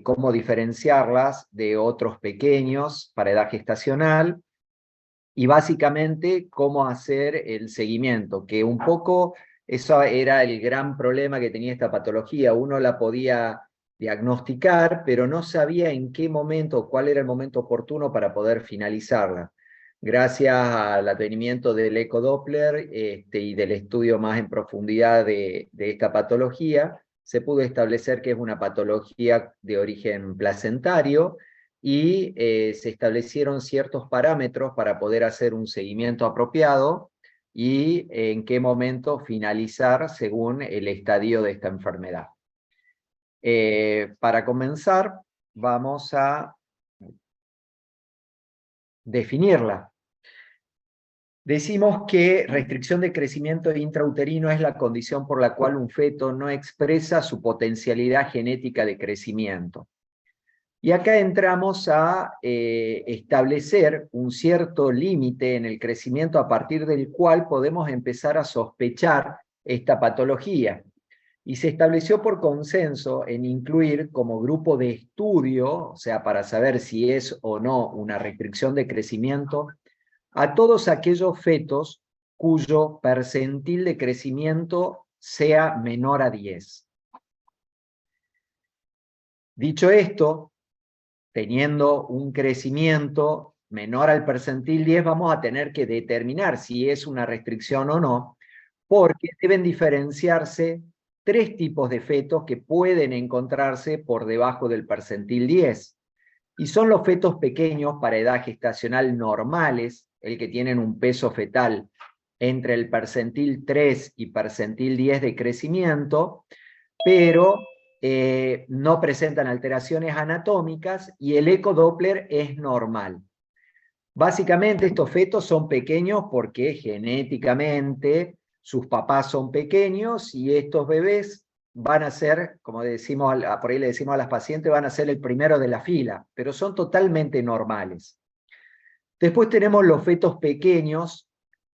cómo diferenciarlas de otros pequeños para edad gestacional, y básicamente cómo hacer el seguimiento, que un poco eso era el gran problema que tenía esta patología. Uno la podía diagnosticar, pero no sabía en qué momento, cuál era el momento oportuno para poder finalizarla. Gracias al advenimiento del ecodoppler y del estudio más en profundidad de esta patología, se pudo establecer que es una patología de origen placentario, y se establecieron ciertos parámetros para poder hacer un seguimiento apropiado y en qué momento finalizar según el estadio de esta enfermedad. Para comenzar, vamos a definirla. Decimos que restricción de crecimiento intrauterino es la condición por la cual un feto no expresa su potencialidad genética de crecimiento. Y acá entramos a establecer un cierto límite en el crecimiento a partir del cual podemos empezar a sospechar esta patología. Y se estableció por consenso en incluir como grupo de estudio, o sea, para saber si es o no una restricción de crecimiento, a todos aquellos fetos cuyo percentil de crecimiento sea menor a 10. Dicho esto, teniendo un crecimiento menor al percentil 10, vamos a tener que determinar si es una restricción o no, porque deben diferenciarse 3 tipos de fetos que pueden encontrarse por debajo del percentil 10. Y son los fetos pequeños para edad gestacional normales, el que tienen un peso fetal entre el percentil 3 y percentil 10 de crecimiento, pero no presentan alteraciones anatómicas y el ecodoppler es normal. Básicamente estos fetos son pequeños porque genéticamente sus papás son pequeños y estos bebés van a ser, como decimos, por ahí le decimos a las pacientes, van a ser el primero de la fila, pero son totalmente normales. Después tenemos los fetos pequeños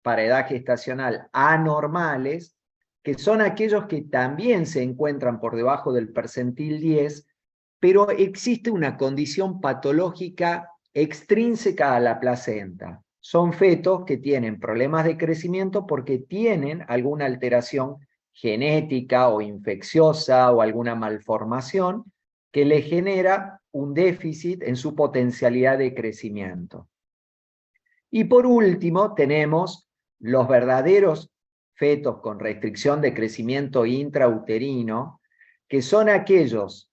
para edad gestacional anormales, que son aquellos que también se encuentran por debajo del percentil 10, pero existe una condición patológica extrínseca a la placenta. Son fetos que tienen problemas de crecimiento porque tienen alguna alteración genética o infecciosa o alguna malformación que le genera un déficit en su potencialidad de crecimiento. Y por último tenemos los verdaderos fetos con restricción de crecimiento intrauterino, que son aquellos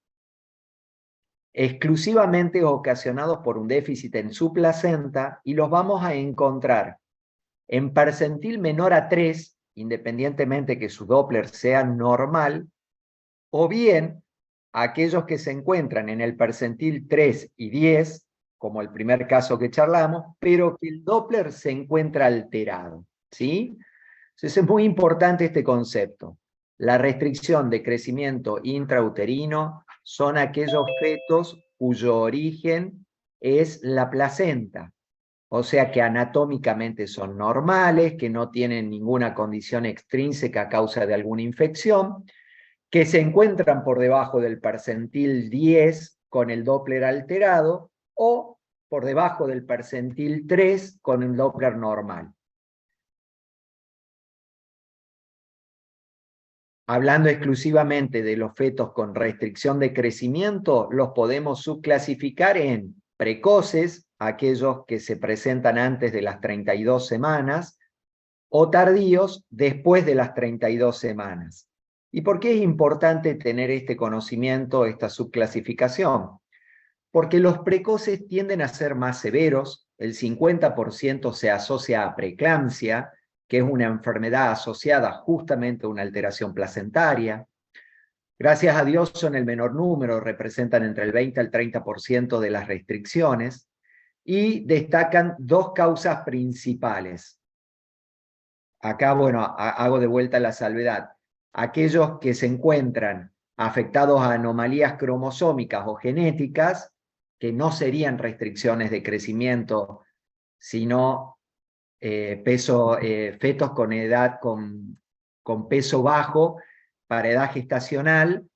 exclusivamente ocasionados por un déficit en su placenta, y los vamos a encontrar en percentil menor a 3, independientemente que su Doppler sea normal, o bien aquellos que se encuentran en el percentil 3 y 10, como el primer caso que charlamos, pero que el Doppler se encuentra alterado, ¿sí? Entonces es muy importante este concepto. La restricción de crecimiento intrauterino son aquellos fetos cuyo origen es la placenta, o sea que anatómicamente son normales, que no tienen ninguna condición extrínseca a causa de alguna infección, que se encuentran por debajo del percentil 10 con el Doppler alterado, o por debajo del percentil 3 con el Doppler normal. Hablando exclusivamente de los fetos con restricción de crecimiento, los podemos subclasificar en precoces, aquellos que se presentan antes de las 32 semanas, o tardíos después de las 32 semanas. ¿Y por qué es importante tener este conocimiento, esta subclasificación? Porque los precoces tienden a ser más severos, el 50% se asocia a preeclampsia, que es una enfermedad asociada justamente a una alteración placentaria. Gracias a Dios son el menor número, representan entre el 20 al 30% de las restricciones, y destacan 2 causas principales. Acá, bueno, hago de vuelta la salvedad. Aquellos que se encuentran afectados a anomalías cromosómicas o genéticas, que no serían restricciones de crecimiento, sino fetos con peso bajo para edad gestacional,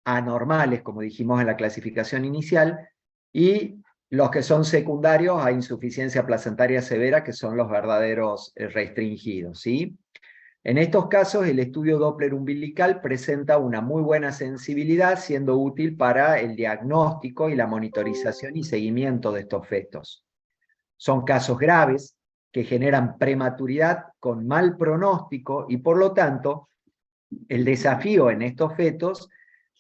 anormales, como dijimos en la clasificación inicial, y los que son secundarios a insuficiencia placentaria severa, que son los verdaderos restringidos, ¿sí? En estos casos, el estudio Doppler umbilical presenta una muy buena sensibilidad, siendo útil para el diagnóstico y la monitorización y seguimiento de estos fetos. Son casos graves que generan prematuridad con mal pronóstico y, por lo tanto, el desafío en estos fetos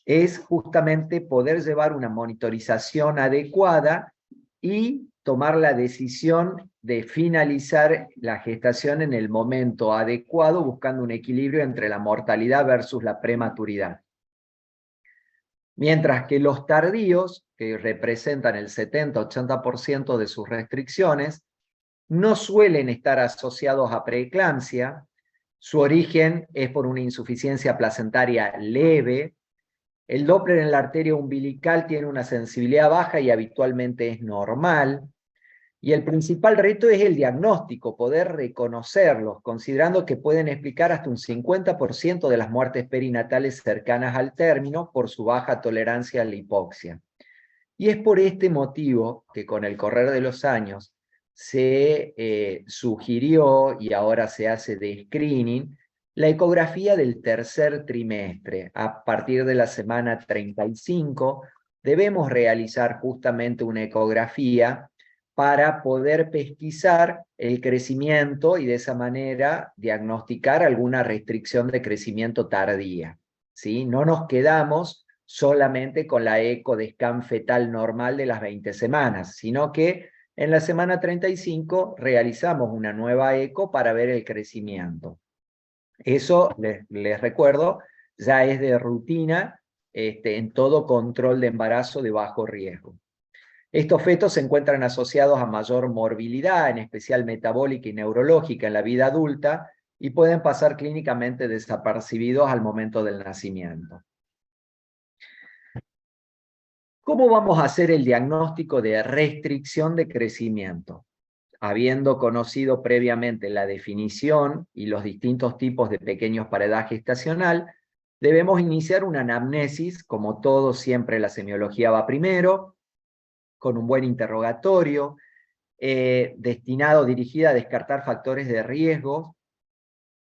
es justamente poder llevar una monitorización adecuada y tomar la decisión de finalizar la gestación en el momento adecuado, buscando un equilibrio entre la mortalidad versus la prematuridad. Mientras que los tardíos, que representan el 70-80% de sus restricciones, no suelen estar asociados a preeclampsia. Su origen es por una insuficiencia placentaria leve. El Doppler en la arteria umbilical tiene una sensibilidad baja y habitualmente es normal. Y el principal reto es el diagnóstico, poder reconocerlos, considerando que pueden explicar hasta un 50% de las muertes perinatales cercanas al término por su baja tolerancia a la hipoxia. Y es por este motivo que con el correr de los años se sugirió, y ahora se hace de screening, la ecografía del tercer trimestre. A partir de la semana 35 debemos realizar justamente una ecografía para poder pesquisar el crecimiento y de esa manera diagnosticar alguna restricción de crecimiento tardía, ¿sí? No nos quedamos solamente con la eco de scan fetal normal de las 20 semanas, sino que en la semana 35 realizamos una nueva eco para ver el crecimiento. Eso, les recuerdo, ya es de rutina en todo control de embarazo de bajo riesgo. Estos fetos se encuentran asociados a mayor morbilidad, en especial metabólica y neurológica en la vida adulta, y pueden pasar clínicamente desapercibidos al momento del nacimiento. ¿Cómo vamos a hacer el diagnóstico de restricción de crecimiento? Habiendo conocido previamente la definición y los distintos tipos de pequeños para edad gestacional, debemos iniciar una anamnesis. Como todo, siempre la semiología va primero, con un buen interrogatorio, dirigida a descartar factores de riesgo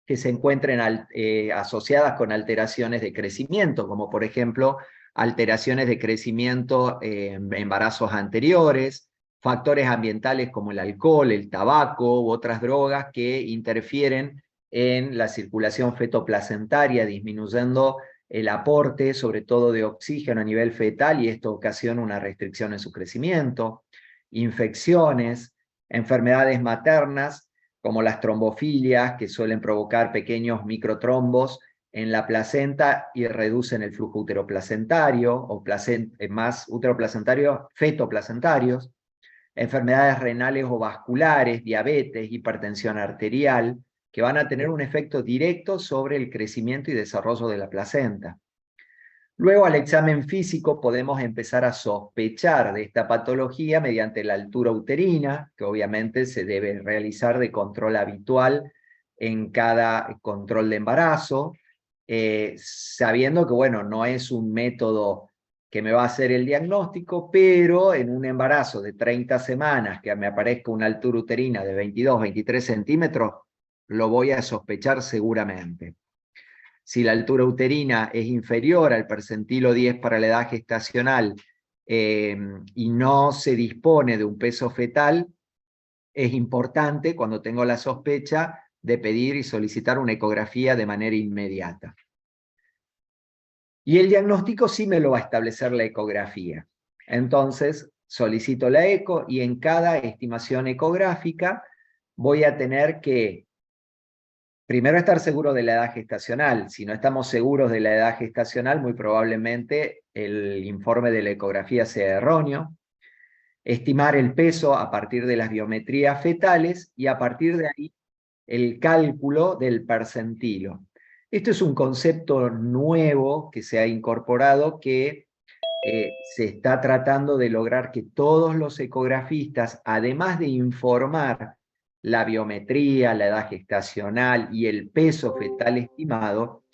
que se encuentren asociadas con alteraciones de crecimiento, como por ejemplo alteraciones de crecimiento en embarazos anteriores, factores ambientales como el alcohol, el tabaco u otras drogas que interfieren en la circulación fetoplacentaria, disminuyendo el aporte, sobre todo de oxígeno a nivel fetal, y esto ocasiona una restricción en su crecimiento, infecciones, enfermedades maternas, como las trombofilias, que suelen provocar pequeños microtrombos en la placenta y reducen el flujo uteroplacentario, o más uteroplacentario, fetoplacentarios, enfermedades renales o vasculares, diabetes, hipertensión arterial, que van a tener un efecto directo sobre el crecimiento y desarrollo de la placenta. Luego, al examen físico podemos empezar a sospechar de esta patología mediante la altura uterina, que obviamente se debe realizar de control habitual en cada control de embarazo, sabiendo que, bueno, no es un método que me va a hacer el diagnóstico, pero en un embarazo de 30 semanas que me aparezca una altura uterina de 22-23 centímetros, lo voy a sospechar seguramente. Si la altura uterina es inferior al percentilo 10 para la edad gestacional y no se dispone de un peso fetal, es importante, cuando tengo la sospecha, de pedir y solicitar una ecografía de manera inmediata. Y el diagnóstico sí me lo va a establecer la ecografía. Entonces, solicito la eco y en cada estimación ecográfica voy a tener que primero estar seguro de la edad gestacional. Si no estamos seguros de la edad gestacional, muy probablemente el informe de la ecografía sea erróneo. Estimar el peso a partir de las biometrías fetales y a partir de ahí el cálculo del percentilo. Esto es un concepto nuevo que se ha incorporado, que se está tratando de lograr que todos los ecografistas, además de informar la biometría, la edad gestacional y el peso fetal estimado,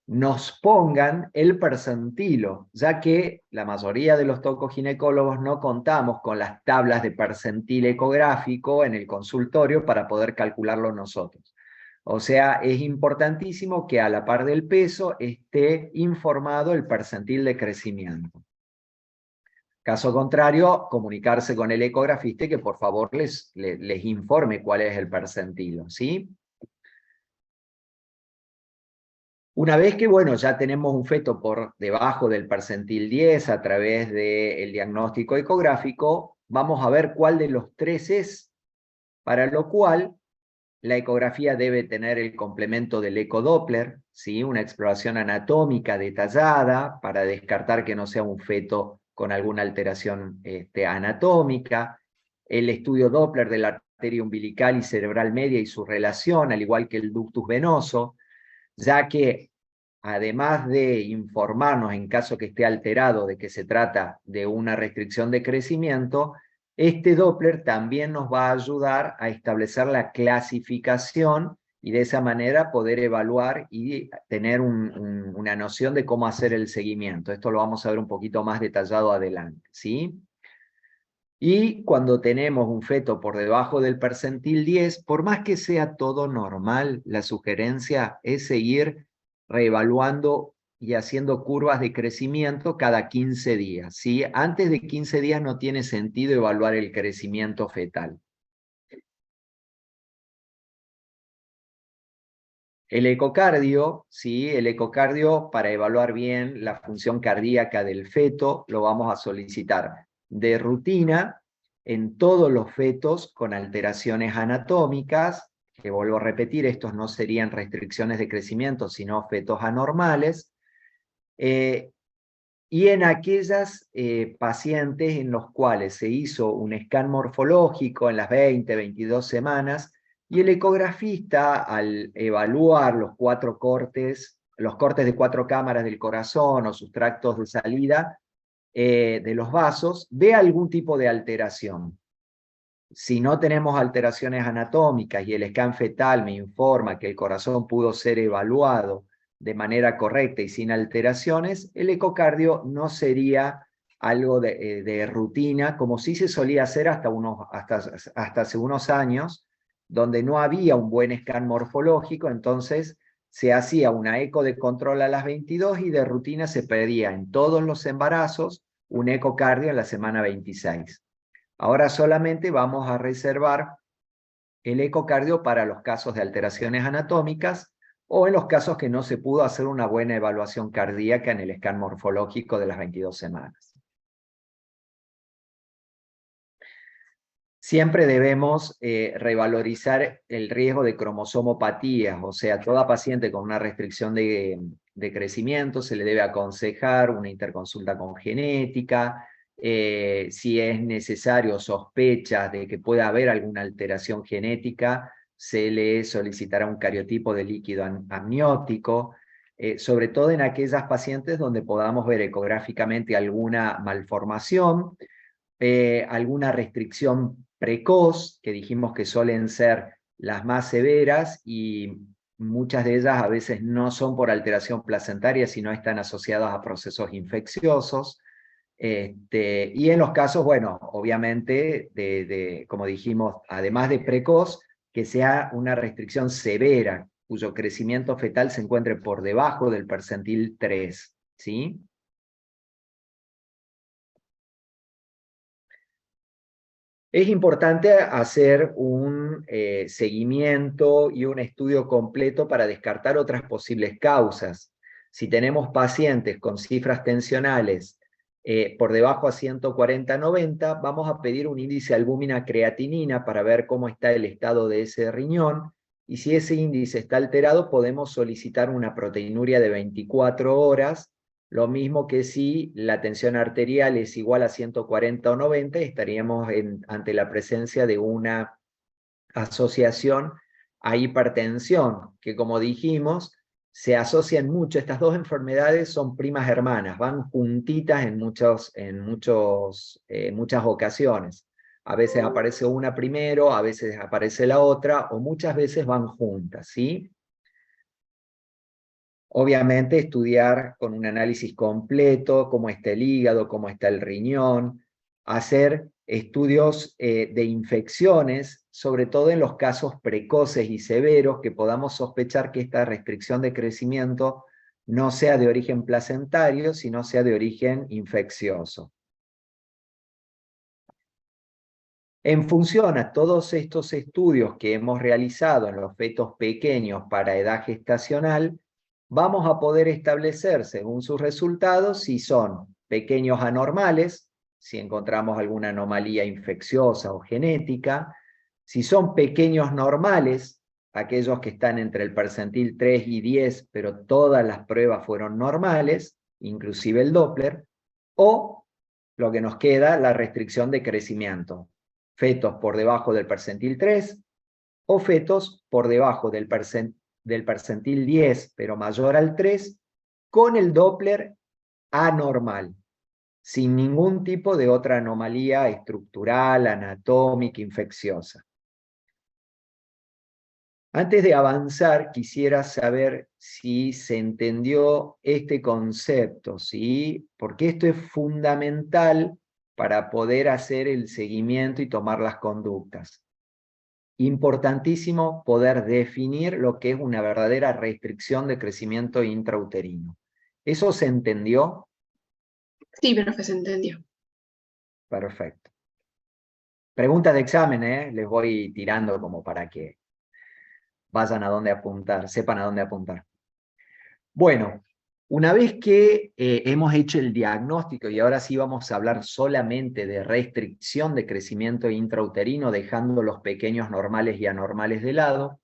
nos pongan el percentilo, ya que la mayoría de los tocoginecólogos no contamos con las tablas de percentil ecográfico en el consultorio para poder calcularlo nosotros. O sea, es importantísimo que a la par del peso esté informado el percentil de crecimiento. Caso contrario, comunicarse con el ecografista y que por favor les informe cuál es el percentilo, ¿sí? Una vez que, bueno, ya tenemos un feto por debajo del percentil 10 a través del diagnóstico ecográfico, vamos a ver cuál de los tres es, para lo cual la ecografía debe tener el complemento del ecodoppler, ¿sí? Una exploración anatómica detallada para descartar que no sea un feto con alguna alteración anatómica, el estudio Doppler de la arteria umbilical y cerebral media y su relación, al igual que el ductus venoso, ya que además de informarnos en caso que esté alterado de que se trata de una restricción de crecimiento, este Doppler también nos va a ayudar a establecer la clasificación y de esa manera poder evaluar y tener una noción de cómo hacer el seguimiento. Esto lo vamos a ver un poquito más detallado adelante, ¿sí? Y cuando tenemos un feto por debajo del percentil 10, por más que sea todo normal, la sugerencia es seguir reevaluando y haciendo curvas de crecimiento cada 15 días. ¿Sí? Antes de 15 días no tiene sentido evaluar el crecimiento fetal. El ecocardio, ¿sí? El ecocardio, para evaluar bien la función cardíaca del feto, lo vamos a solicitar de rutina en todos los fetos con alteraciones anatómicas, que vuelvo a repetir, estos no serían restricciones de crecimiento, sino fetos anormales, y en aquellas pacientes en los cuales se hizo un scan morfológico en las 20, 22 semanas, y el ecografista, al evaluar los cortes de 4 cámaras del corazón o sus tractos de salida de los vasos, ve algún tipo de alteración. Si no tenemos alteraciones anatómicas y el scan fetal me informa que el corazón pudo ser evaluado de manera correcta y sin alteraciones, el ecocardio no sería algo de rutina, como sí se solía hacer hasta hace unos años, donde no había un buen scan morfológico, entonces se hacía una eco de control a las 22 y de rutina se pedía en todos los embarazos un ecocardio en la semana 26. Ahora solamente vamos a reservar el ecocardio para los casos de alteraciones anatómicas o en los casos que no se pudo hacer una buena evaluación cardíaca en el scan morfológico de las 22 semanas. Siempre debemos revalorizar el riesgo de cromosomopatías, o sea, toda paciente con una restricción de crecimiento se le debe aconsejar una interconsulta con genética, si es necesario sospecha de que pueda haber alguna alteración genética, se le solicitará un cariotipo de líquido amniótico, sobre todo en aquellas pacientes donde podamos ver ecográficamente alguna malformación, alguna restricción precoz, que dijimos que suelen ser las más severas y muchas de ellas a veces no son por alteración placentaria, sino están asociadas a procesos infecciosos. Y en los casos, bueno, obviamente, como dijimos, además de precoz, que sea una restricción severa, cuyo crecimiento fetal se encuentre por debajo del percentil 3, ¿sí? Es importante hacer un seguimiento y un estudio completo para descartar otras posibles causas. Si tenemos pacientes con cifras tensionales por debajo a 140-90, vamos a pedir un índice albúmina-creatinina para ver cómo está el estado de ese riñón. Y si ese índice está alterado, podemos solicitar una proteinuria de 24 horas. Lo mismo que si la tensión arterial es igual a 140 o 90, estaríamos ante la presencia de una asociación a hipertensión, que como dijimos, se asocian mucho. Estas dos enfermedades son primas hermanas, van juntitas en muchas ocasiones. A veces aparece una primero, a veces aparece la otra, o muchas veces van juntas, ¿sí? Obviamente estudiar con un análisis completo cómo está el hígado, cómo está el riñón, hacer estudios de infecciones, sobre todo en los casos precoces y severos, que podamos sospechar que esta restricción de crecimiento no sea de origen placentario, sino sea de origen infeccioso. En función a todos estos estudios que hemos realizado en los fetos pequeños para edad gestacional, vamos a poder establecer, según sus resultados, si son pequeños anormales, si encontramos alguna anomalía infecciosa o genética, si son pequeños normales, aquellos que están entre el percentil 3 y 10, pero todas las pruebas fueron normales, inclusive el Doppler, o lo que nos queda, la restricción de crecimiento. Fetos por debajo del percentil 3 o fetos por debajo del percentil 10, pero mayor al 3, con el Doppler anormal, sin ningún tipo de otra anomalía estructural, anatómica, infecciosa. Antes de avanzar, quisiera saber si se entendió este concepto, ¿sí? Porque esto es fundamental para poder hacer el seguimiento y tomar las conductas. Importantísimo poder definir lo que es una verdadera restricción de crecimiento intrauterino. ¿Eso se entendió? Sí, profe, se entendió. Perfecto. Preguntas de examen, ¿eh? Les voy tirando como para que vayan a dónde apuntar, sepan a dónde apuntar. Bueno, una vez que hemos hecho el diagnóstico, y ahora sí vamos a hablar solamente de restricción de crecimiento intrauterino, dejando los pequeños normales y anormales de lado,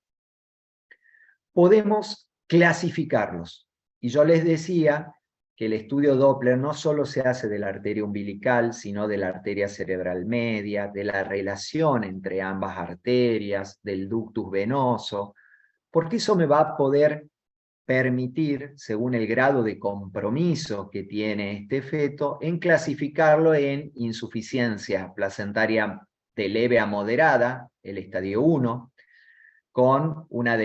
podemos clasificarlos. Y yo les decía que el estudio Doppler no solo se hace de la arteria umbilical, sino de la arteria cerebral media, de la relación entre ambas arterias, del ductus venoso, porque eso me va a poder permitir, según el grado de compromiso que tiene este feto, en clasificarlo en insuficiencia placentaria de leve a moderada, el estadio 1, con una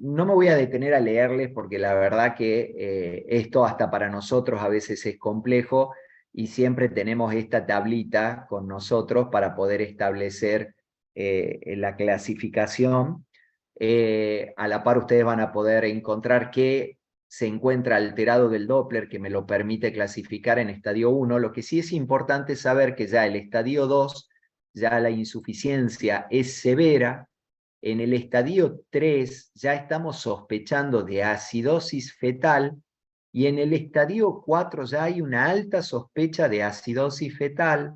no me voy a detener a leerles porque la verdad que esto hasta para nosotros a veces es complejo y siempre tenemos esta tablita con nosotros para poder establecer la clasificación. A la par ustedes van a poder encontrar que se encuentra alterado del Doppler, que me lo permite clasificar en estadio 1. Lo que sí es importante saber que ya el estadio 2, ya la insuficiencia es severa. En el estadio 3 ya estamos sospechando de acidosis fetal y en el estadio 4 ya hay una alta sospecha de acidosis fetal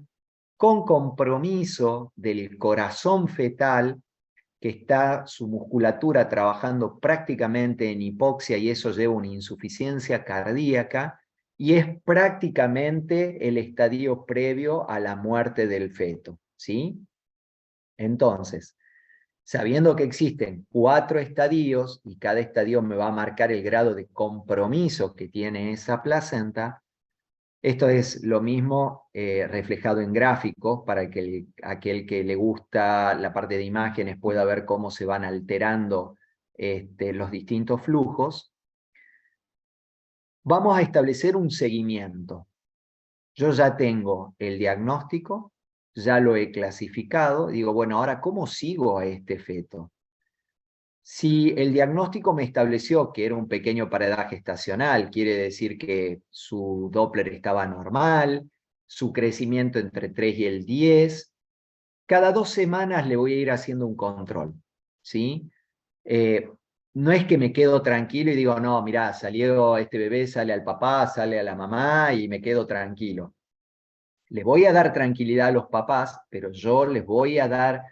con compromiso del corazón fetal, que está su musculatura trabajando prácticamente en hipoxia y eso lleva a una insuficiencia cardíaca y es prácticamente el estadio previo a la muerte del feto, ¿sí? Entonces, sabiendo que existen 4 estadios y cada estadio me va a marcar el grado de compromiso que tiene esa placenta, esto es lo mismo reflejado en gráficos para que aquel que le gusta la parte de imágenes pueda ver cómo se van alterando los distintos flujos. Vamos a establecer un seguimiento. Yo ya tengo el diagnóstico, ya lo he clasificado, digo, bueno, ahora, ¿cómo sigo a este feto? Si el diagnóstico me estableció que era un pequeño para edad gestacional, quiere decir que su Doppler estaba normal, su crecimiento entre 3 y el 10, cada 2 semanas le voy a ir haciendo un control, ¿sí? No es que me quedo tranquilo y digo, no, mirá, salió este bebé, sale al papá, sale a la mamá y me quedo tranquilo. Les voy a dar tranquilidad a los papás, pero yo les voy a dar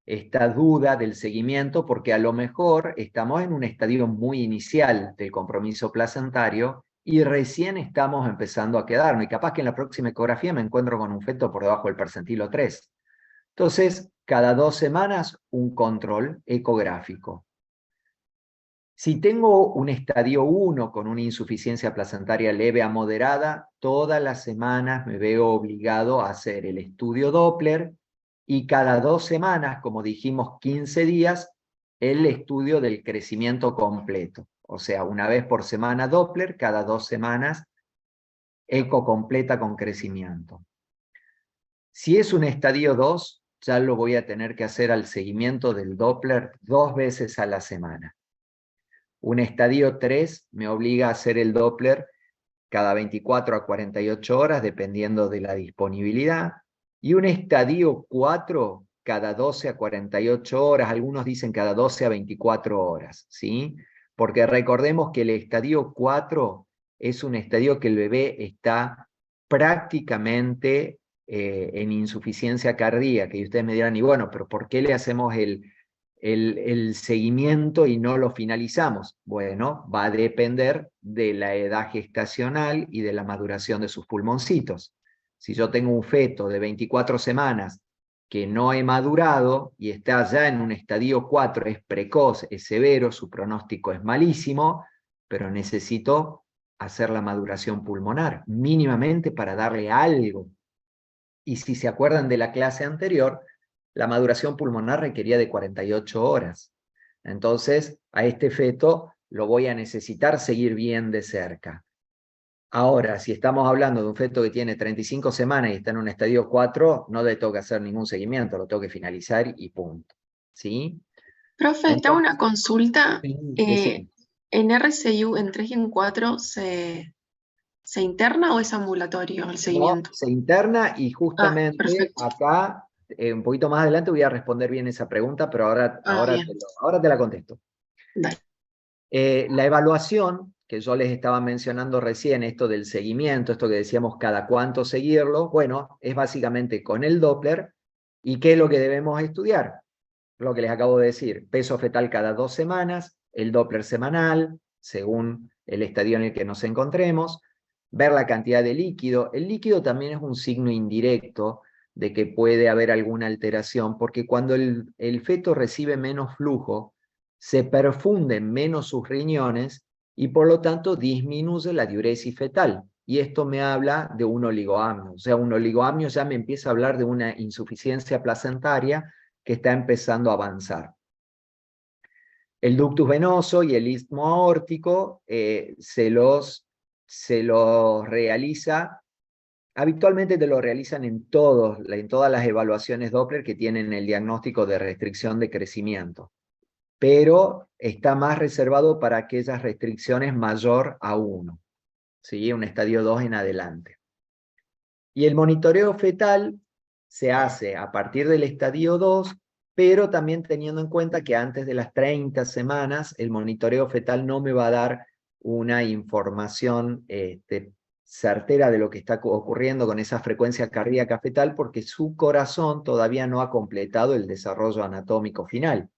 esta duda del seguimiento porque a lo mejor estamos en un estadio muy inicial del compromiso placentario y recién estamos empezando a quedarnos y capaz que en la próxima ecografía me encuentro con un feto por debajo del percentilo 3. Entonces, cada 2 semanas un control ecográfico. Si tengo un estadio 1 con una insuficiencia placentaria leve a moderada, todas las semanas me veo obligado a hacer el estudio Doppler y cada 2 semanas, como dijimos 15 días, el estudio del crecimiento completo. O sea, una vez por semana Doppler, cada 2 semanas eco completa con crecimiento. Si es un estadio 2, ya lo voy a tener que hacer al seguimiento del Doppler 2 veces a la semana. Un estadio 3 me obliga a hacer el Doppler cada 24 a 48 horas, dependiendo de la disponibilidad. Y un estadio 4 cada 12 a 48 horas, algunos dicen cada 12 a 24 horas, ¿sí? Porque recordemos que el estadio 4 es un estadio que el bebé está prácticamente en insuficiencia cardíaca. Y ustedes me dirán, y bueno, pero ¿por qué le hacemos el seguimiento y no lo finalizamos? Bueno, va a depender de la edad gestacional y de la maduración de sus pulmoncitos. Si yo tengo un feto de 24 semanas que no he madurado y está ya en un estadio 4, es precoz, es severo, su pronóstico es malísimo, pero necesito hacer la maduración pulmonar, mínimamente para darle algo. Y si se acuerdan de la clase anterior, la maduración pulmonar requería de 48 horas. Entonces, a este feto lo voy a necesitar seguir bien de cerca. Ahora, si estamos hablando de un feto que tiene 35 semanas y está en un estadio 4, no le tengo que hacer ningún seguimiento, lo tengo que finalizar y punto. ¿Sí? Profe, te hago Entonces, una consulta. decime. ¿En RCU en 3 y en 4 se interna o es ambulatorio el No, seguimiento? se interna y Ah, justamente perfecto. acá, un poquito más adelante voy a responder bien esa pregunta, pero Ah, bien. ahora te la contesto. Dale. La evaluación, que yo les estaba mencionando recién, esto del seguimiento, esto que decíamos cada cuánto seguirlo, bueno, es básicamente con el Doppler. ¿Y qué es lo que debemos estudiar? Lo que les acabo de decir, peso fetal cada 2 semanas, el Doppler semanal, según el estadio en el que nos encontremos, ver la cantidad de líquido. El líquido también es un signo indirecto de que puede haber alguna alteración, porque cuando el feto recibe menos flujo, se perfunden menos sus riñones y por lo tanto disminuye la diuresis fetal. Y esto me habla de un oligoamnio. O sea, un oligoamnio ya me empieza a hablar de una insuficiencia placentaria que está empezando a avanzar. El ductus venoso y el istmo aórtico se los realiza, habitualmente te lo realizan en todas las evaluaciones Doppler que tienen el diagnóstico de restricción de crecimiento, pero está más reservado para aquellas restricciones mayor a 1, ¿sí? Un estadio 2 en adelante. Y el monitoreo fetal se hace a partir del estadio 2, pero también teniendo en cuenta que antes de las 30 semanas el monitoreo fetal no me va a dar una información certera de lo que está ocurriendo con esa frecuencia cardíaca fetal, porque su corazón todavía no ha completado el desarrollo anatómico final,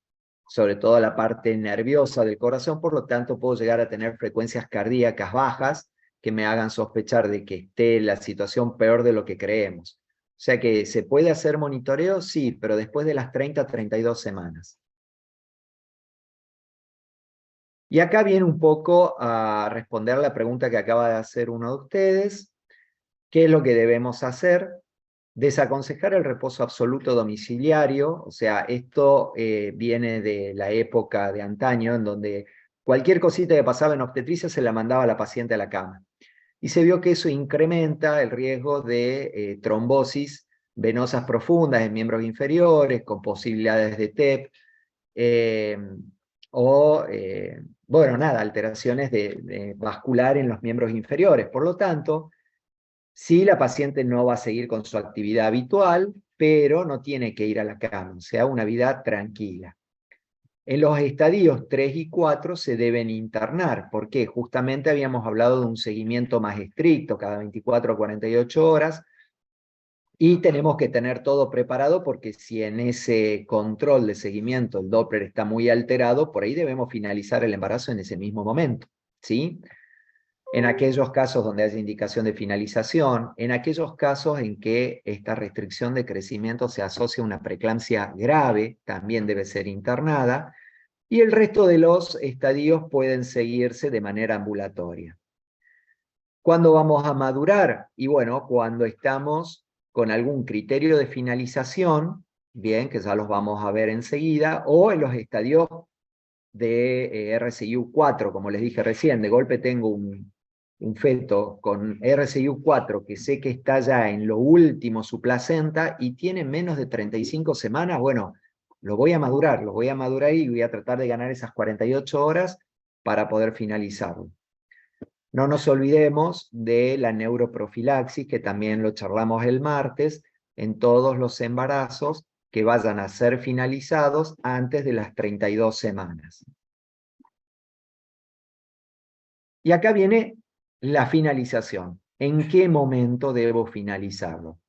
sobre todo la parte nerviosa del corazón. Por lo tanto puedo llegar a tener frecuencias cardíacas bajas que me hagan sospechar de que esté la situación peor de lo que creemos. O sea que se puede hacer monitoreo, sí, pero después de las 30 a 32 semanas. Y acá viene un poco a responder la pregunta que acaba de hacer uno de ustedes. ¿Qué es lo que debemos hacer? Desaconsejar el reposo absoluto domiciliario. O sea, esto viene de la época de antaño, en donde cualquier cosita que pasaba en obstetricia se la mandaba a la paciente a la cama. Y se vio que eso incrementa el riesgo de trombosis venosas profundas en miembros inferiores, con posibilidades de TEP, bueno, nada, alteraciones vascular en los miembros inferiores. Por lo tanto, sí, la paciente no va a seguir con su actividad habitual, pero no tiene que ir a la cama, o sea, una vida tranquila. En los estadios 3 y 4 se deben internar, porque justamente habíamos hablado de un seguimiento más estricto, cada 24 a 48 horas, y tenemos que tener todo preparado, porque si en ese control de seguimiento el Doppler está muy alterado, por ahí debemos finalizar el embarazo en ese mismo momento, ¿sí? En aquellos casos donde haya indicación de finalización, en aquellos casos en que esta restricción de crecimiento se asocia a una preeclampsia grave, también debe ser internada, y el resto de los estadios pueden seguirse de manera ambulatoria. ¿Cuándo vamos a madurar? Y bueno, cuando estamos con algún criterio de finalización, bien, que ya los vamos a ver enseguida, o en los estadios de RSIU 4, como les dije recién, de golpe tengo un feto con RSIU 4 que sé que está ya en lo último su placenta y tiene menos de 35 semanas, bueno, lo voy a madurar y voy a tratar de ganar esas 48 horas para poder finalizarlo. No nos olvidemos de la neuroprofilaxis, que también lo charlamos el martes, en todos los embarazos que vayan a ser finalizados antes de las 32 semanas. Y acá viene la finalización. ¿En qué momento debo finalizarlo?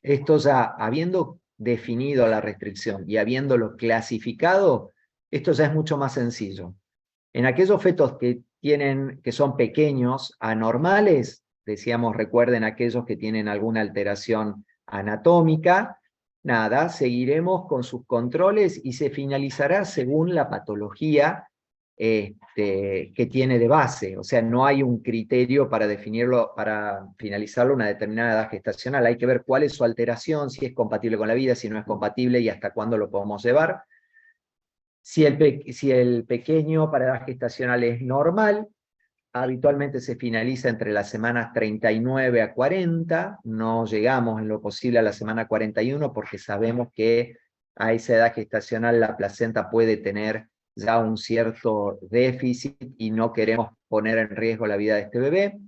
Esto ya, habiendo definido la restricción y habiéndolo clasificado, esto ya es mucho más sencillo. En aquellos fetos que son pequeños, anormales, decíamos, recuerden aquellos que tienen alguna alteración anatómica, nada, seguiremos con sus controles y se finalizará según la patología que tiene de base. O sea, no hay un criterio para definirlo, para finalizarlo una determinada edad gestacional. Hay que ver cuál es su alteración, si es compatible con la vida, si no es compatible y hasta cuándo lo podemos llevar. Si el pequeño para edad gestacional es normal, habitualmente se finaliza entre las semanas 39 a 40, no llegamos en lo posible a la semana 41 porque sabemos que a esa edad gestacional la placenta puede tener ya un cierto déficit y no queremos poner en riesgo la vida de este bebé.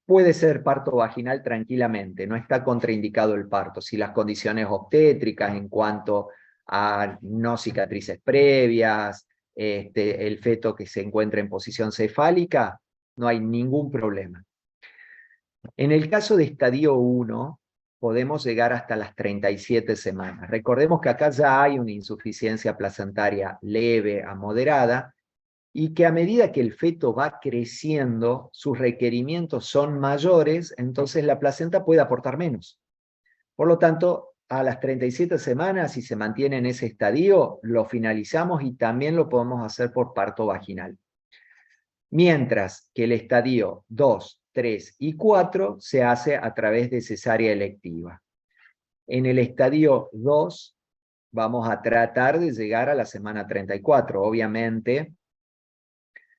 Puede ser parto vaginal tranquilamente, no está contraindicado el parto. Si las condiciones obstétricas en cuanto a no cicatrices previas, el feto que se encuentra en posición cefálica, no hay ningún problema. En el caso de estadio 1, podemos llegar hasta las 37 semanas. Recordemos que acá ya hay una insuficiencia placentaria leve a moderada, y que a medida que el feto va creciendo, sus requerimientos son mayores, entonces la placenta puede aportar menos. Por lo tanto, a las 37 semanas, si se mantiene en ese estadio, lo finalizamos y también lo podemos hacer por parto vaginal. Mientras que el estadio 2, 3 y 4 se hace a través de cesárea electiva. En el estadio 2 vamos a tratar de llegar a la semana 34, obviamente,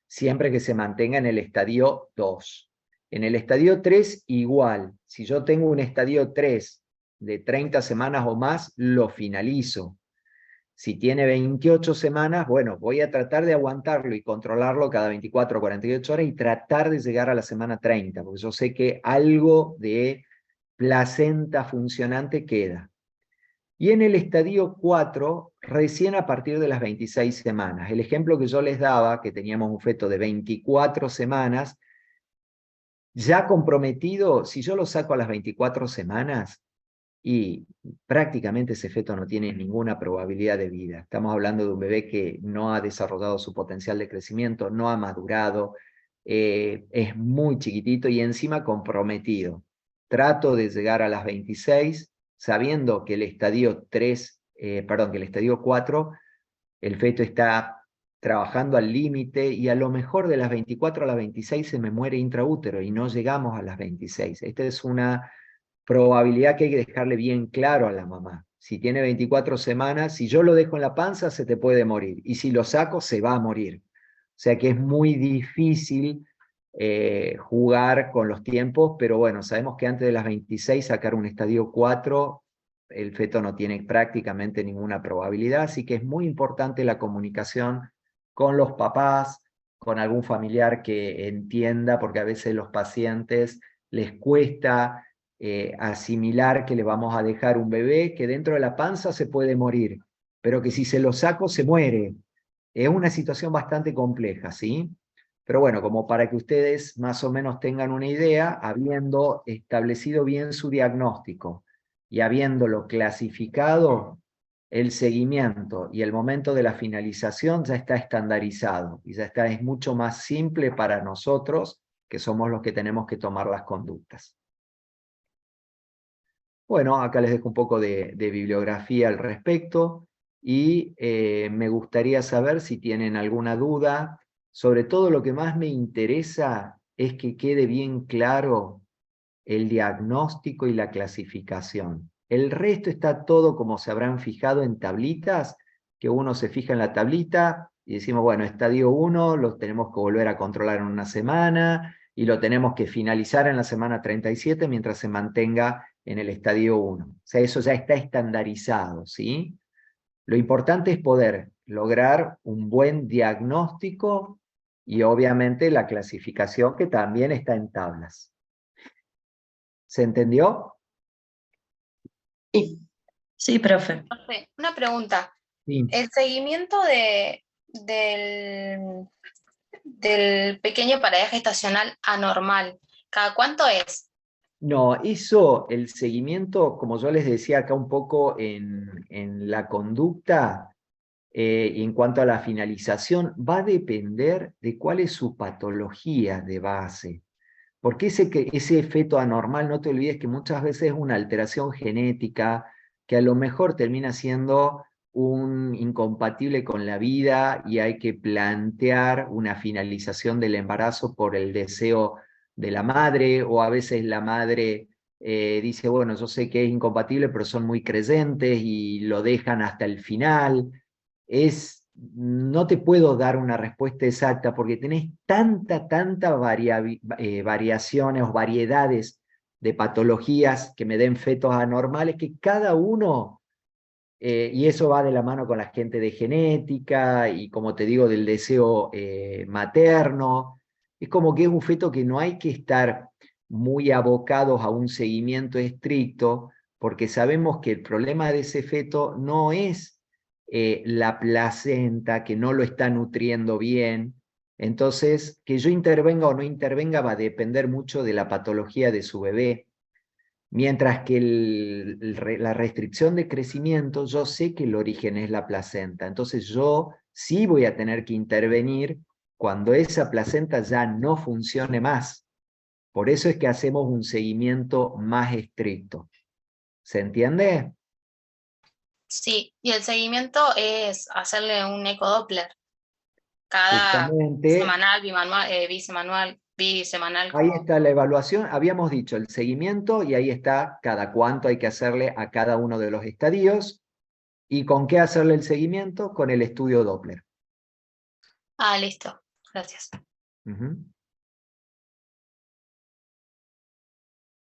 siempre que se mantenga en el estadio 2. En el estadio 3 igual, si yo tengo un estadio 3 de 30 semanas o más, lo finalizo. Si tiene 28 semanas, bueno, voy a tratar de aguantarlo y controlarlo cada 24 o 48 horas y tratar de llegar a la semana 30, porque yo sé que algo de placenta funcionante queda. Y en el estadio 4, recién a partir de las 26 semanas. El ejemplo que yo les daba, que teníamos un feto de 24 semanas, ya comprometido, si yo lo saco a las 24 semanas, y prácticamente ese feto no tiene ninguna probabilidad de vida. Estamos hablando de un bebé que no ha desarrollado su potencial de crecimiento, no ha madurado, es muy chiquitito y encima comprometido. Trato de llegar a las 26, sabiendo que el estadio 3, que el estadio 4, el feto está trabajando al límite y a lo mejor de las 24 a las 26 se me muere intraútero y no llegamos a las 26. Esta es una probabilidad que hay que dejarle bien claro a la mamá. Si tiene 24 semanas, si yo lo dejo en la panza, se te puede morir. Y si lo saco, se va a morir. O sea que es muy difícil jugar con los tiempos, pero bueno, sabemos que antes de las 26 sacar un estadio 4, el feto no tiene prácticamente ninguna probabilidad, así que es muy importante la comunicación con los papás, con algún familiar que entienda, porque a veces los pacientes les cuesta asimilar que le vamos a dejar un bebé que dentro de la panza se puede morir, pero que si se lo saco se muere. Es una situación bastante compleja, ¿sí? Pero bueno, como para que ustedes más o menos tengan una idea, habiendo establecido bien su diagnóstico y habiéndolo clasificado, el seguimiento y el momento de la finalización ya está estandarizado y ya está, es mucho más simple para nosotros, que somos los que tenemos que tomar las conductas. Bueno, acá les dejo un poco de bibliografía al respecto y me gustaría saber si tienen alguna duda. Sobre todo lo que más me interesa es que quede bien claro el diagnóstico y la clasificación. El resto está todo, como se habrán fijado, en tablitas, que uno se fija en la tablita y decimos, bueno, estadio 1 lo tenemos que volver a controlar en una semana, y lo tenemos que finalizar en la semana 37 mientras se mantenga en el estadio 1. O sea, eso ya está estandarizado, ¿sí? Lo importante es poder lograr un buen diagnóstico y obviamente la clasificación que también está en tablas. ¿Se entendió? Sí. Sí, profe. Profe, una pregunta. Sí. El seguimiento del pequeño parada gestacional anormal, ¿cada cuánto es? No, eso, el seguimiento, como yo les decía acá un poco en la conducta, y en cuanto a la finalización, va a depender de cuál es su patología de base. Porque ese feto anormal, no te olvides que muchas veces es una alteración genética que a lo mejor termina siendo un incompatible con la vida y hay que plantear una finalización del embarazo por el deseo de la madre, o a veces la madre dice, bueno, yo sé que es incompatible, pero son muy creyentes y lo dejan hasta el final. No te puedo dar una respuesta exacta porque tenés tanta variaciones o variedades de patologías que me den fetos anormales que cada uno, y eso va de la mano con la gente de genética y como te digo del deseo materno, es como que es un feto que no hay que estar muy abocados a un seguimiento estricto porque sabemos que el problema de ese feto no es la placenta, que no lo está nutriendo bien. Entonces, que yo intervenga o no intervenga va a depender mucho de la patología de su bebé. Mientras que la restricción de crecimiento, yo sé que el origen es la placenta. Entonces yo sí voy a tener que intervenir cuando esa placenta ya no funcione más. Por eso es que hacemos un seguimiento más estricto. ¿Se entiende? Sí, y el seguimiento es hacerle un ecodoppler cada Justamente. semanal, bisemanal, Ahí como... está la evaluación, habíamos dicho el seguimiento y ahí está cada cuánto hay que hacerle a cada uno de los estadios y con qué hacerle el seguimiento, con el estudio Doppler. Ah, listo, gracias.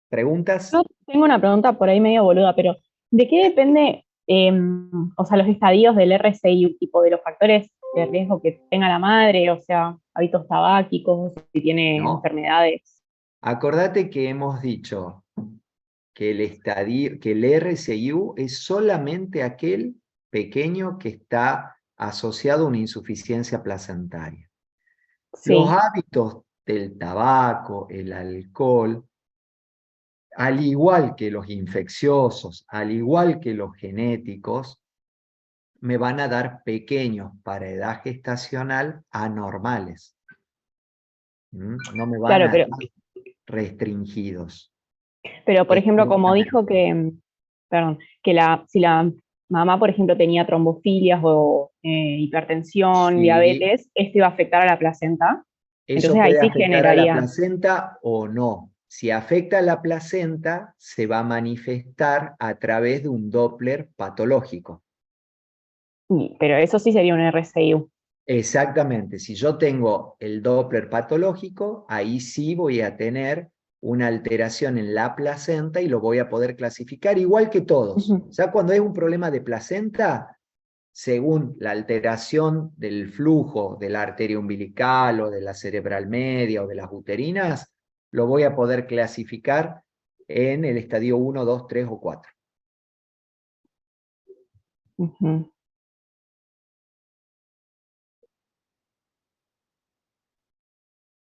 ¿Preguntas? Yo tengo una pregunta por ahí medio boluda, pero ¿de qué depende, o sea, los estadios del RCI, tipo de los factores de riesgo que tenga la madre, o sea, hábitos tabáquicos, si tiene No. enfermedades? Acordate que hemos dicho que el RCIU es solamente aquel pequeño que está asociado a una insuficiencia placentaria. Los Sí. hábitos del tabaco, el alcohol, al igual que los infecciosos, al igual que los genéticos, me van a dar pequeños para edad gestacional anormales. No me van Claro, a pero, dar restringidos. por ejemplo, como Estrictamente. dijo que, perdón, que si la mamá, por ejemplo, tenía trombofilias o hipertensión, Sí, diabetes, esto iba a afectar a la placenta. eso Entonces ahí puede sí afectar a la generaría. placenta o no. Si afecta a la placenta, se va a manifestar a través de un Doppler patológico. Pero eso sí sería un RCIU. Exactamente, si yo tengo el Doppler patológico, ahí sí voy a tener una alteración en la placenta y lo voy a poder clasificar igual que todos. Ujú. O sea, cuando hay un problema de placenta, según la alteración del flujo de la arteria umbilical o de la cerebral media o de las uterinas, lo voy a poder clasificar en el estadio 1, 2, 3 o 4. Ujú.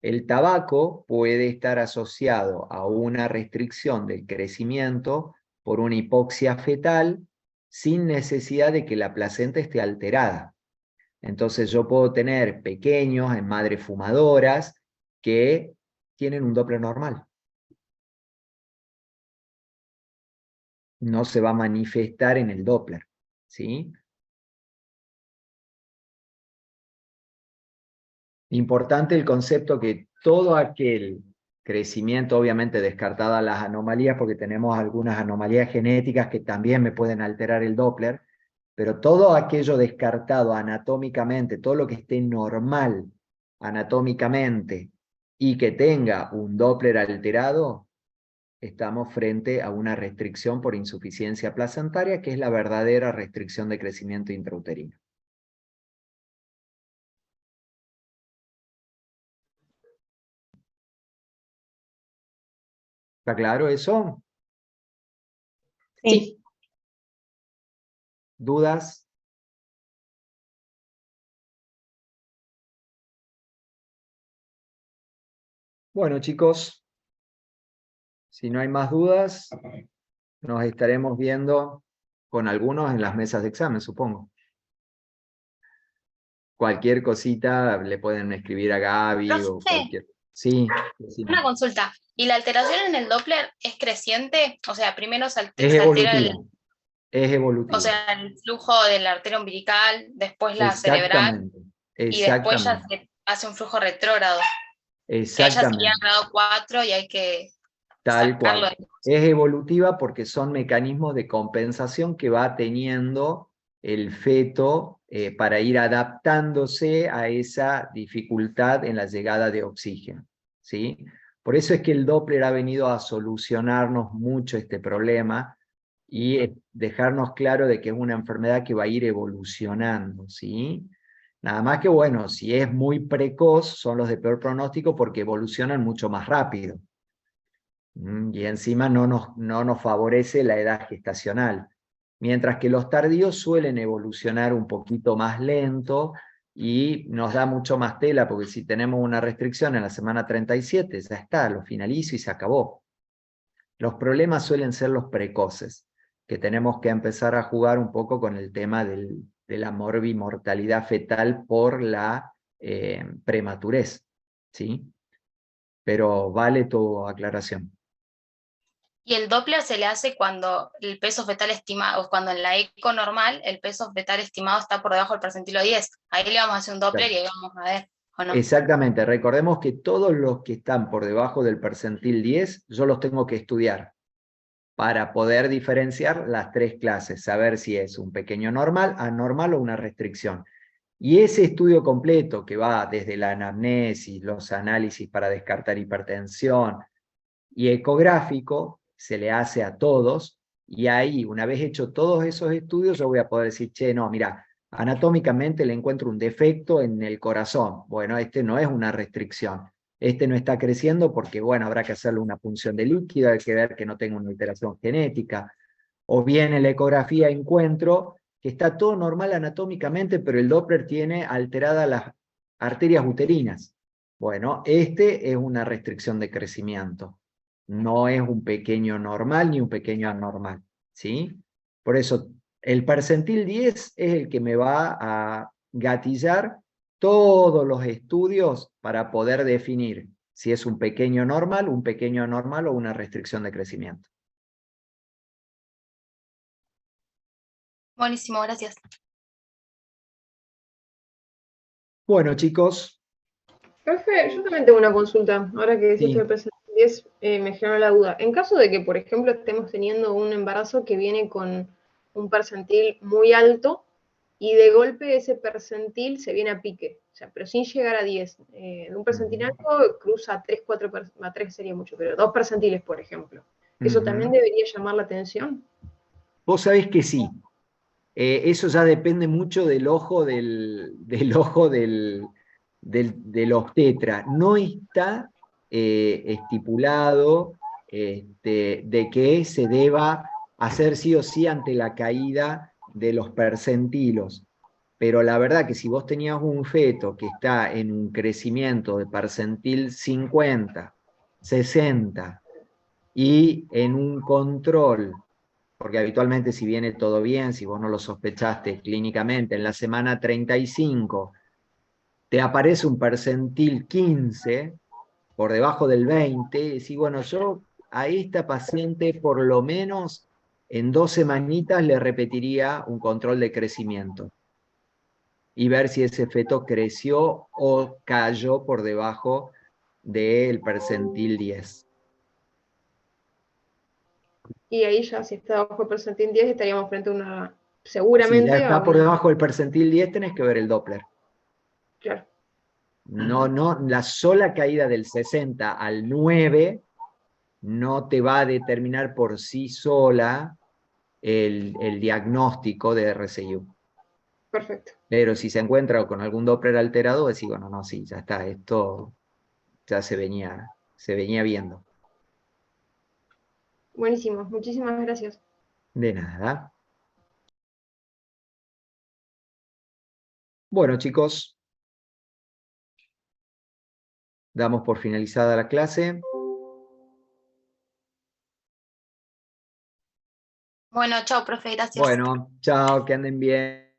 El tabaco puede estar asociado a una restricción del crecimiento por una hipoxia fetal sin necesidad de que la placenta esté alterada. Entonces yo puedo tener pequeños en madres fumadoras que tienen un Doppler normal. No se va a manifestar en el Doppler, ¿sí? Importante el concepto que todo aquel crecimiento, obviamente descartadas las anomalías, porque tenemos algunas anomalías genéticas que también me pueden alterar el Doppler, Pero todo aquello descartado anatómicamente, todo lo que esté normal anatómicamente y que tenga un Doppler alterado, estamos frente a una restricción por insuficiencia placentaria, que es la verdadera restricción de crecimiento intrauterino. ¿Está claro eso? Sí. ¿Dudas? Bueno, chicos, si no hay más dudas, nos estaremos viendo con algunos en las mesas de examen, supongo. Cualquier cosita le pueden escribir a Gaby o Profe, cualquier... Sí, decime. una consulta. ¿Y la alteración en el Doppler es creciente? O sea, primero se Es se altera evolutiva. Es evolutiva. o sea, el flujo de la arteria umbilical, después la cerebral, Exactamente. y después ya Exactamente. se hace un flujo retrógrado. Que ella sería Exactamente. grado 4 y hay que Tal sacarlo. cual. Es evolutiva porque son mecanismos de compensación que va teniendo el feto para ir adaptándose a esa dificultad en la llegada de oxígeno, ¿sí? Por eso es que el Doppler ha venido a solucionarnos mucho este problema y dejarnos claro de que es una enfermedad que va a ir evolucionando, ¿sí? Nada más que bueno, si es muy precoz, son los de peor pronóstico porque evolucionan mucho más rápido. Y encima no nos favorece la edad gestacional. Mientras que los tardíos suelen evolucionar un poquito más lento y nos da mucho más tela, porque si tenemos una restricción en la semana 37, ya está, lo finalizo y se acabó. Los problemas suelen ser los precoces, que tenemos que empezar a jugar un poco con el tema de la morbimortalidad fetal por la prematurez, ¿sí? Pero vale tu aclaración. Y el Doppler se le hace cuando el peso fetal estimado, cuando en la eco normal el peso fetal estimado está por debajo del percentilo 10. Ahí le vamos a hacer un Doppler y ahí vamos a ver, ¿o no? Exactamente, recordemos que todos los que están por debajo del percentil 10, yo los tengo que estudiar para poder diferenciar las tres clases, saber si es un pequeño normal, anormal o una restricción. Y ese estudio completo que va desde la anamnesis, los análisis para descartar hipertensión y ecográfico, se le hace a todos, y ahí, una vez hecho todos esos estudios, yo voy a poder decir, che, no, mira, anatómicamente le encuentro un defecto en el corazón. Bueno, este no es una restricción. Este no está creciendo porque, bueno, habrá que hacerle una punción de líquido, hay que ver que no tenga una alteración genética. O bien en la ecografía encuentro que está todo normal anatómicamente, pero el Doppler tiene alteradas las arterias uterinas. Bueno, este es una restricción de crecimiento. No es un pequeño normal ni un pequeño anormal, ¿sí? Por eso, el percentil 10 es el que me va a gatillar todos los estudios para poder definir si es un pequeño normal, un pequeño anormal o una restricción de crecimiento. Buenísimo, gracias. Bueno, chicos, Profe, yo también tengo una consulta. Ahora que decís sí. esto del percentil 10, me generó la duda. En caso de que, por ejemplo, estemos teniendo un embarazo que viene con un percentil muy alto y de golpe ese percentil se viene a pique, o sea, pero sin llegar a 10. Un percentil alto cruza 3, 4, a 3 sería mucho, pero 2 percentiles, por ejemplo. ¿Eso también debería llamar la atención? Vos sabés que sí. Eso ya depende mucho del ojo del obstetra. No está estipulado de que se deba hacer sí o sí ante la caída de los percentilos. Pero la verdad que si vos tenías un feto que está en un crecimiento de percentil 50, 60 y en un control, porque habitualmente si viene todo bien, si vos no lo sospechaste clínicamente, en la semana 35 te aparece un percentil 15 por debajo del 20, y decís, bueno, yo a esta paciente por lo menos en 2 semanitas le repetiría un control de crecimiento y ver si ese feto creció o cayó por debajo del percentil 10. Y ahí ya, si está bajo el percentil 10, estaríamos frente a una Si seguramente... ya está a por una- debajo del percentil 10, tenés que ver el Doppler. Claro, No, la sola caída del 60 al 9 no te va a determinar por sí sola el diagnóstico de RCIU. perfecto. Pero si se encuentra con algún Doppler alterado, decís, bueno, no, sí, ya está, esto ya se venía viendo. Buenísimo, muchísimas gracias. De nada. Bueno, chicos, damos por finalizada la clase. Bueno, chao, profe, gracias. Bueno, chao, que anden bien.